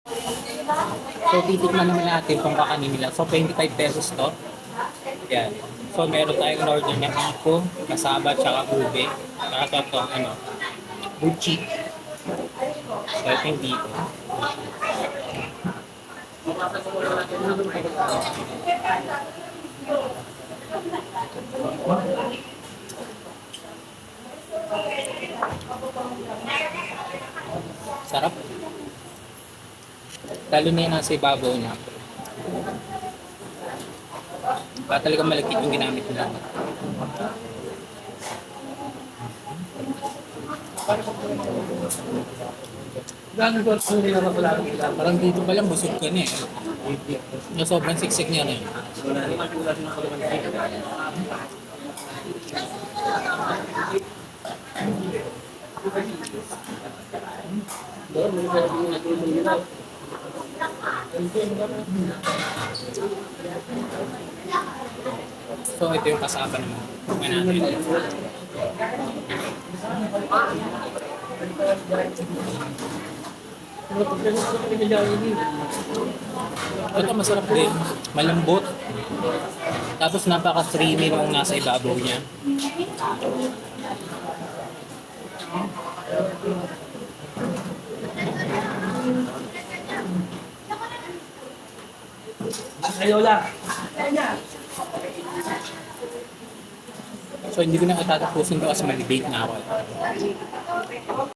So, titikman naman natin kung kakanin nila. So, 25 pesos to. Yan. So, meron tayong order na iko, kasaba, tsaka ube. Tsaka ito, ano, buchi. So, ito yung dito. Sarap. Lalo na yung nasa ibabaw niya. Para talagang malagkit yung ginamit nila. Parang dito pa lang busog ka na eh. Na sobrang siksik niya na eh. So ito yung kasama naman. Tingnan natin. Ito masarap din. Malambot. Tapos napaka-creamy nung nasa ibabaw niya. Ayola. So hindi ko na katatapusin to kasi malibate na ako.